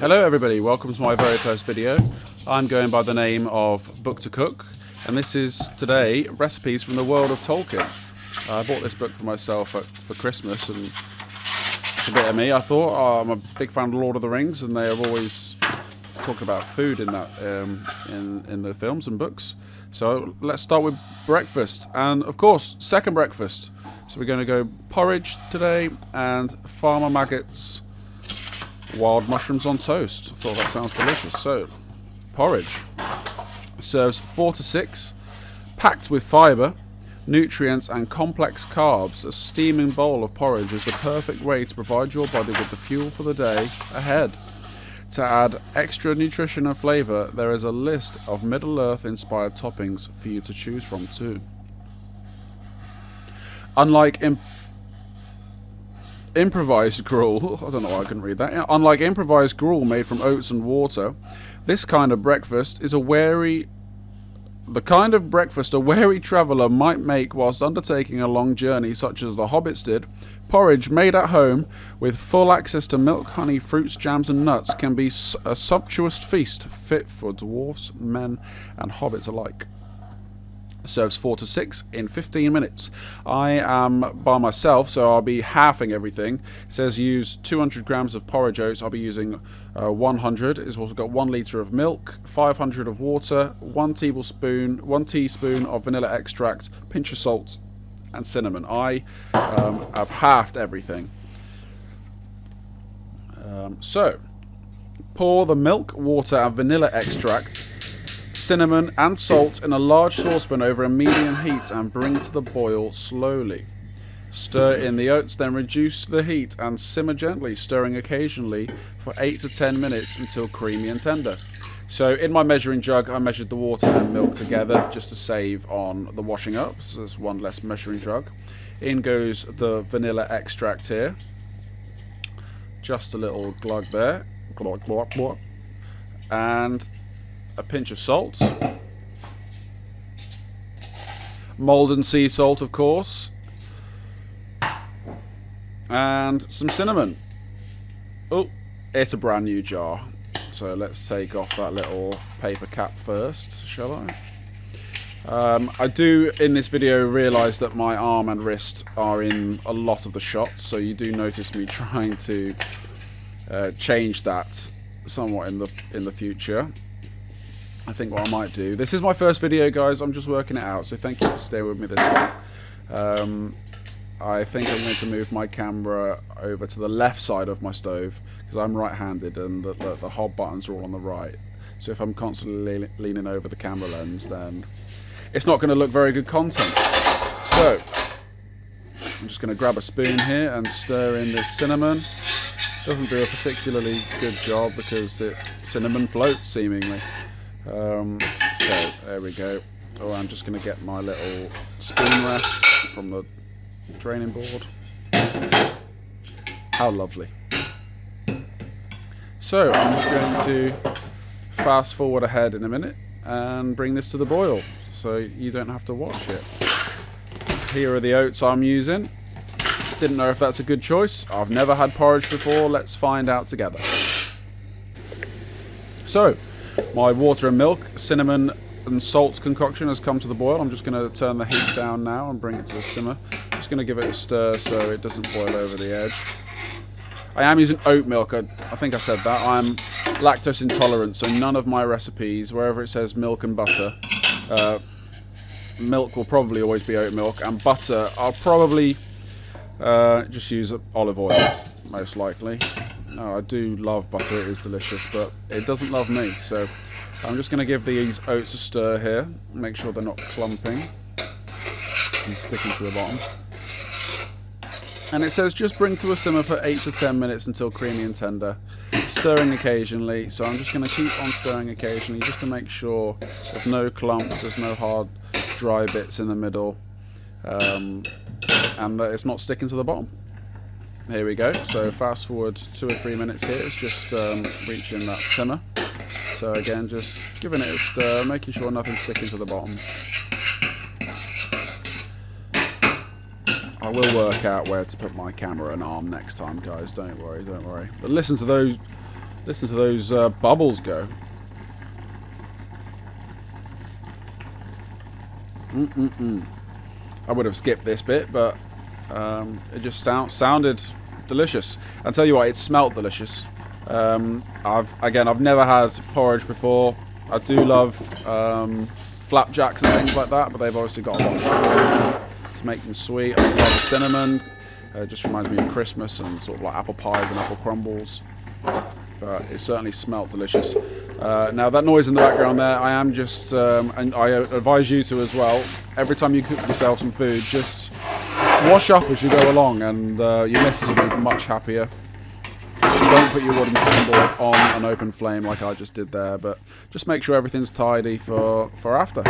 Hello everybody, welcome to my very first video. I'm going by the name of Book to Cook, and this is today recipes from the world of Tolkien. I bought this book for myself for Christmas, and it's a bit of me. I thought, I'm a big fan of Lord of the Rings, and they are always talking about food in that in the films and books. So let's start with breakfast, and of course, second breakfast. So we're going to go porridge today and Farmer Maggot's wild mushrooms on toast. I thought that sounds delicious. So, porridge serves 4 to 6, packed with fibre, nutrients and complex carbs. A steaming bowl of porridge is the perfect way to provide your body with the fuel for the day ahead. To add extra nutrition and flavour, there is a list of Middle-earth inspired toppings for you to choose from too. Unlike improvised gruel, I don't know why I couldn't read that. Unlike improvised gruel made from oats and water, this kind of breakfast is the kind of breakfast a wary traveller might make whilst undertaking a long journey, such as the hobbits did. Porridge made at home with full access to milk, honey, fruits, jams and nuts can be a sumptuous feast fit for dwarves, men and hobbits alike. Serves 4 to 6 in 15 minutes. I am by myself, so I'll be halving everything. It says use 200 grams of porridge oats. I'll be using 100. It's also got 1 litre of milk, 500 of water, 1 teaspoon of vanilla extract, pinch of salt, and cinnamon. I have halved everything. So, pour the milk, water, and vanilla extract, cinnamon and salt in a large saucepan over a medium heat and bring to the boil slowly. Stir in the oats, then reduce the heat and simmer gently, stirring occasionally for 8 to 10 minutes until creamy and tender. So in my measuring jug, I measured the water and milk together just to save on the washing up, so there's one less measuring jug. In goes the vanilla extract here. Just a little glug there. Glug, glug, glug. And a pinch of salt, Maldon sea salt of course, and some cinnamon. Oh, it's a brand new jar, so let's take off that little paper cap first, shall I? I do in this video realise that my arm and wrist are in a lot of the shots, so you do notice me trying to change that somewhat in the future. I think what I might do. This is my first video, guys. I'm just working it out, so thank you for staying with me this long. I think I'm going to move my camera over to the left side of my stove because I'm right-handed and the hob buttons are all on the right. So if I'm constantly leaning over the camera lens, then it's not going to look very good content. So I'm just going to grab a spoon here and stir in this cinnamon. Doesn't do a particularly good job because cinnamon floats seemingly. So there we go. Oh, I'm just going to get my little spoon rest from the draining board. How lovely. So I'm just going to fast forward ahead in a minute and bring this to the boil so you don't have to watch it. Here are the oats I'm using. Didn't know if that's a good choice. I've never had porridge before. Let's find out together. So my water and milk, cinnamon and salt concoction has come to the boil. I'm just going to turn the heat down now and bring it to a simmer. Just going to give it a stir so it doesn't boil over the edge. I am using oat milk. I think I said that. I'm lactose intolerant, so none of my recipes, wherever it says milk and butter, milk will probably always be oat milk, and butter, I'll probably just use olive oil, most likely. Oh, I do love butter, it is delicious, but it doesn't love me, so I'm just going to give these oats a stir here, make sure they're not clumping and sticking to the bottom. And it says just bring to a simmer for 8 to 10 minutes until creamy and tender, stirring occasionally, so I'm just going to keep on stirring occasionally just to make sure there's no clumps, there's no hard dry bits in the middle, and that it's not sticking to the bottom. Here we go. So fast forward 2 or 3 minutes here. It's just reaching that simmer. So again, just giving it a stir, making sure nothing's sticking to the bottom. I will work out where to put my camera and arm next time, guys. Don't worry, don't worry. But listen to those Listen to those bubbles go. I would have skipped this bit, but it just sounded delicious. I'll tell you what, it smelt delicious. I've never had porridge before. I do love flapjacks and things like that, but they've obviously got a lot of sugar to make them sweet. I love the cinnamon. It just reminds me of Christmas and sort of like apple pies and apple crumbles. But it certainly smelt delicious. Now that noise in the background there, I am just, and I advise you to as well, every time you cook yourself some food, just wash up as you go along, and your missus will be much happier. Don't put your wooden springboard on an open flame like I just did there, but just make sure everything's tidy for after.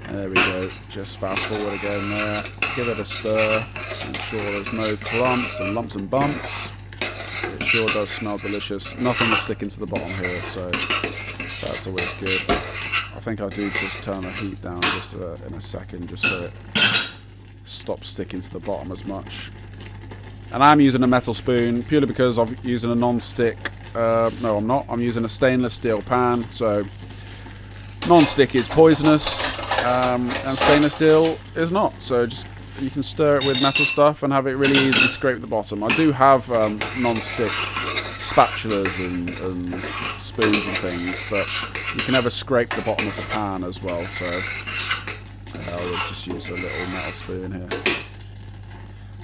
There we go. Just fast forward again there. Give it a stir. Make sure there's no clumps and lumps and bumps. It sure does smell delicious. Nothing is sticking to the bottom here, so that's always good. I think I do just turn the heat down just in a second, just so it stops sticking to the bottom as much. And I'm using a metal spoon purely because I'm using a non-stick. No, I'm not. I'm using a stainless steel pan. So non-stick is poisonous, and stainless steel is not. So just you can stir it with metal stuff and have it really easily scrape the bottom. I do have non-stick spatulas and spoons and things, but you can never scrape the bottom of the pan as well. So I'll just use a little metal spoon here.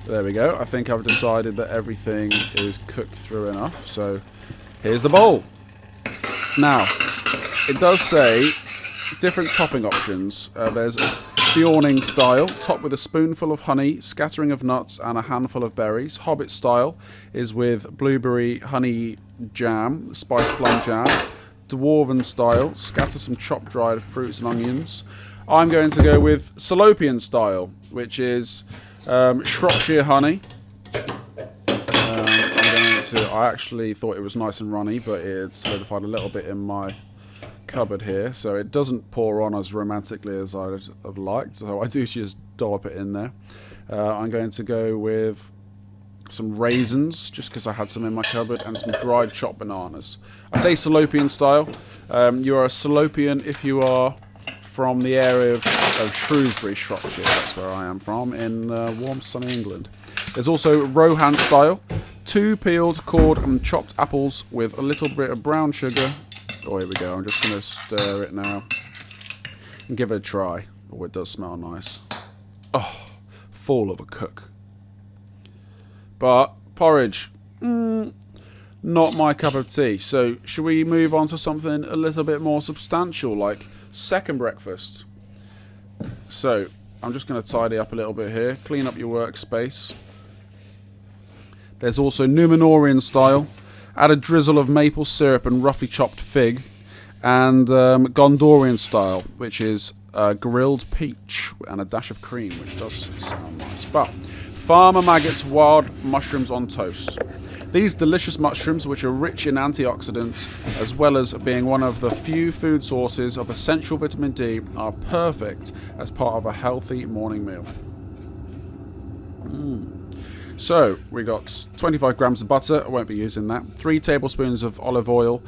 There we go. I think I've decided that everything is cooked through enough. So here's the bowl. Now, it does say different topping options. There's Bjorning style, topped with a spoonful of honey, scattering of nuts, and a handful of berries. Hobbit style is with blueberry honey jam, spiced plum jam. Dwarven style, scatter some chopped dried fruits and onions. I'm going to go with Salopian style, which is Shropshire honey. I actually thought it was nice and runny, but it solidified a little bit in my cupboard here, so it doesn't pour on as romantically as I'd have liked, so I do just dollop it in there. I'm going to go with some raisins, just because I had some in my cupboard, and some dried chopped bananas. I say Salopian style. You are a Salopian if you are from the area of Shrewsbury, Shropshire. That's where I am from, in warm sunny England. There's also Rohan style. 2 peeled, cored and chopped apples with a little bit of brown sugar. Oh, here we go. I'm just going to stir it now and give it a try. Oh, it does smell nice. Oh, full of a cook. But porridge, not my cup of tea. So should we move on to something a little bit more substantial, like second breakfast? So I'm just going to tidy up a little bit here. Clean up your workspace. There's also Numenorian style. Add a drizzle of maple syrup and roughly chopped fig. And Gondorian style, which is grilled peach and a dash of cream, which does sound nice. But Farmer Maggot's wild mushrooms on toast. These delicious mushrooms, which are rich in antioxidants, as well as being one of the few food sources of essential vitamin D, are perfect as part of a healthy morning meal. So, we got 25 grams of butter, I won't be using that, 3 tablespoons of olive oil,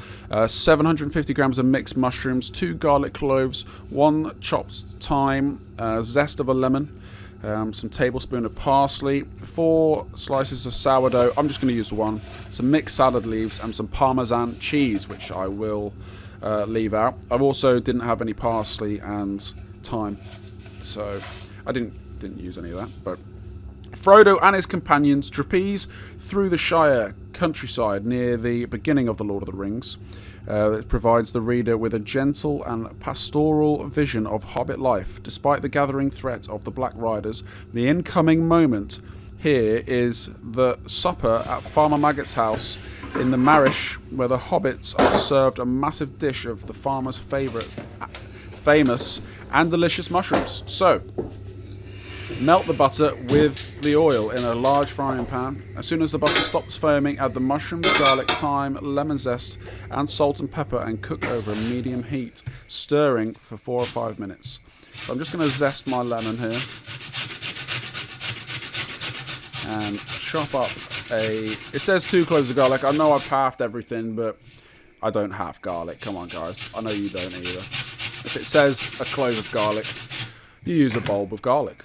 750 grams of mixed mushrooms, 2 garlic cloves, 1 chopped thyme, zest of a lemon, some tablespoon of parsley, 4 slices of sourdough, I'm just going to use 1, some mixed salad leaves, and some parmesan cheese, which I will leave out. I also didn't have any parsley and thyme, so I didn't use any of that, but Frodo and his companions trapeze through the Shire countryside near the beginning of The Lord of the Rings. It provides the reader with a gentle and pastoral vision of Hobbit life. Despite the gathering threat of the Black Riders, the incoming moment here is the supper at Farmer Maggot's house in the Marish, where the hobbits are served a massive dish of the farmer's famous and delicious mushrooms. So, melt the butter with the oil in a large frying pan. As soon as the butter stops foaming, add the mushrooms, garlic, thyme, lemon zest, and salt and pepper, and cook over a medium heat, stirring for 4 or 5 minutes. So I'm just going to zest my lemon here and chop up It says 2 cloves of garlic. I know I've halved everything, but I don't half garlic. Come on, guys. I know you don't either. If it says a clove of garlic, you use a bulb of garlic.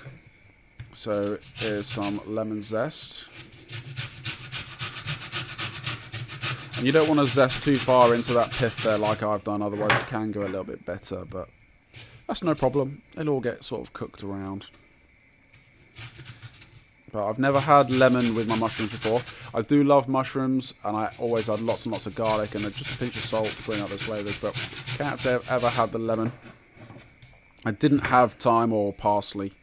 So here's some lemon zest. And you don't want to zest too far into that pith there like I've done, otherwise it can go a little bit better, but that's no problem. It'll all get sort of cooked around. But I've never had lemon with my mushrooms before. I do love mushrooms, and I always add lots and lots of garlic and just a pinch of salt to bring out those flavours, but can't say I've ever had the lemon. I didn't have thyme or parsley.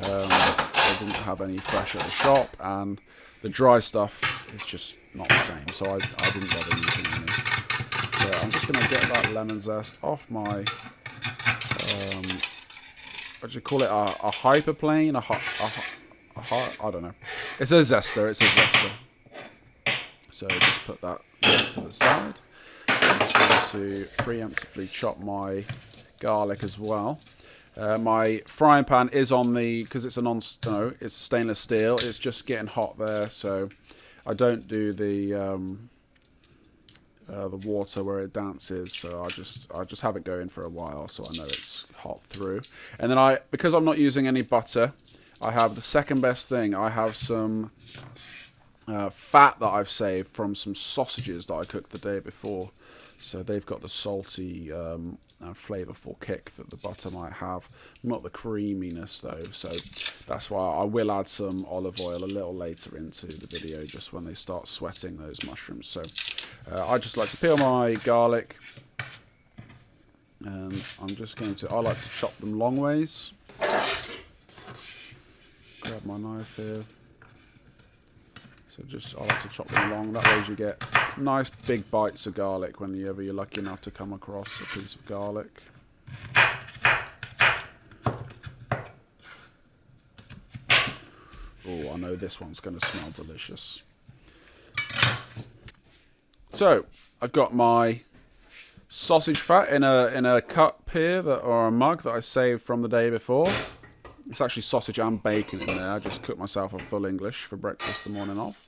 I didn't have any fresh at the shop, and the dry stuff is just not the same, so I didn't bother using any. So I'm just going to get that lemon zest off my, what do you call it, a hyperplane? I don't know. It's a zester, So just put that zest to the side. I'm just going to preemptively chop my garlic as well. My frying pan is on the, because it's it's stainless steel, it's just getting hot there, so I don't do the water where it dances, so I just have it going for a while so I know it's hot through. And then because I'm not using any butter, I have the second best thing. I have some fat that I've saved from some sausages that I cooked the day before, so they've got the salty flavourful kick that the butter might have, not the creaminess though, so that's why I will add some olive oil a little later into the video, just when they start sweating those mushrooms. So I just like to peel my garlic, and I like to chop them long ways. Grab my knife here. So I like to chop them along, that way you get nice big bites of garlic whenever you're lucky enough to come across a piece of garlic. Oh, I know this one's going to smell delicious. So, I've got my sausage fat in a cup here, or a mug that I saved from the day before. It's actually sausage and bacon in there. I just cooked myself a full English for breakfast the morning of.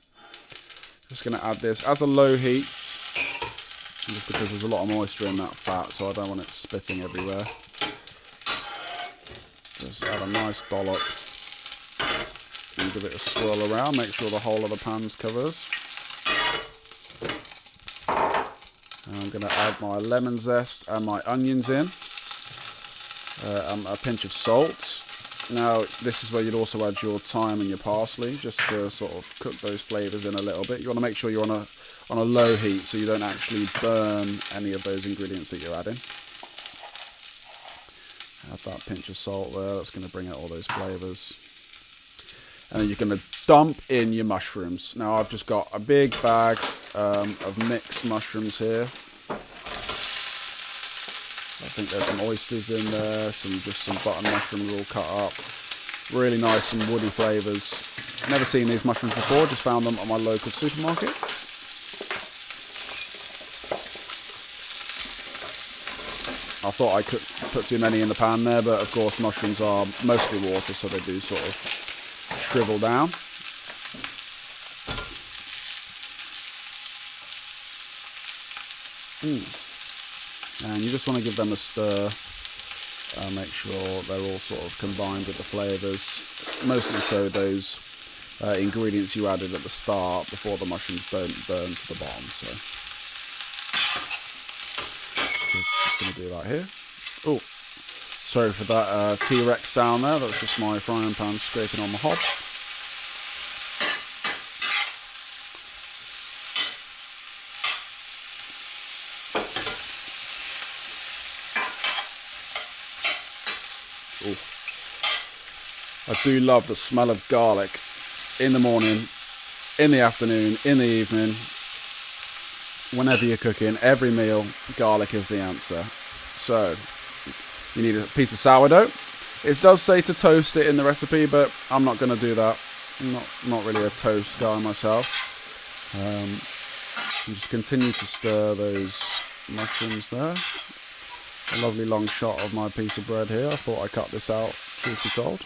Just going to add this as a low heat, just because there's a lot of moisture in that fat, so I don't want it spitting everywhere. Just add a nice dollop and give it a swirl around. Make sure the whole of the pan's covered. And I'm going to add my lemon zest and my onions in, and a pinch of salt. Now, this is where you'd also add your thyme and your parsley, just to sort of cook those flavours in a little bit. You want to make sure you're on a low heat, so you don't actually burn any of those ingredients that you're adding. Add that pinch of salt there, that's going to bring out all those flavours. And then you're going to dump in your mushrooms. Now, I've just got a big bag of mixed mushrooms here. I think there's some oysters in there, some button mushrooms all cut up. Really nice and woody flavours. Never seen these mushrooms before, just found them at my local supermarket. I thought I could put too many in the pan there, but of course mushrooms are mostly water, so they do sort of shrivel down. And you just want to give them a stir, make sure they're all sort of combined with the flavours. Mostly so those ingredients you added at the start before the mushrooms don't burn to the bottom. So just going to do that here. Oh, sorry for that T-Rex sound there. That's just my frying pan scraping on the hob. Ooh. I do love the smell of garlic in the morning, in the afternoon, in the evening. Whenever you're cooking, every meal, garlic is the answer. So, you need a piece of sourdough. It does say to toast it in the recipe, but I'm not going to do that. I'm not really a toast guy myself. You just continue to stir those mushrooms there. A lovely long shot of my piece of bread here. I thought I cut this out, truth be told.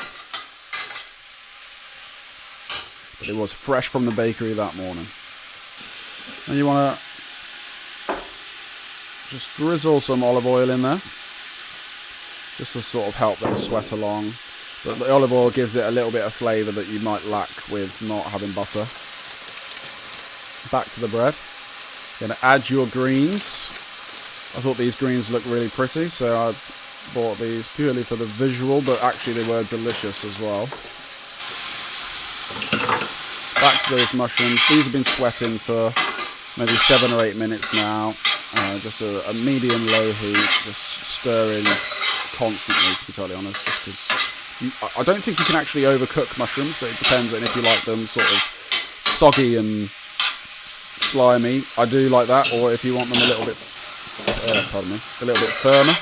It was fresh from the bakery that morning. And you want to just drizzle some olive oil in there, just to sort of help them sweat along. But the olive oil gives it a little bit of flavour that you might lack with not having butter. Back to the bread. You're going to add your greens. I thought these greens looked really pretty, so I bought these purely for the visual, but actually they were delicious as well. Back to those mushrooms. These have been sweating for maybe 7 or 8 minutes now. Just a medium-low heat, just stirring constantly, to be totally honest, just because I don't think you can actually overcook mushrooms, but it depends on if you like them sort of soggy and slimy. I do like that, or if you want them a little bit, a little bit firmer.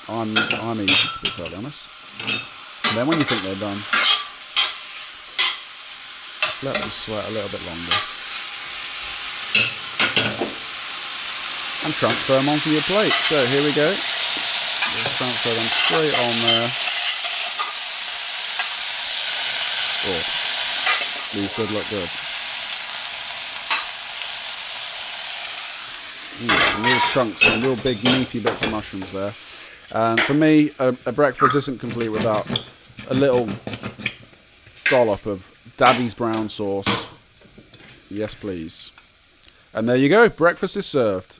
I'm easy, to be totally honest. And then when you think they're done, just let them sweat a little bit longer. And transfer them onto your plate. So here we go. Just transfer them straight on there. Oh, these did look good. Some real chunks, some real big meaty bits of mushrooms there. And for me, a breakfast isn't complete without a little dollop of Daddy's brown sauce. Yes, please. And there you go. Breakfast is served.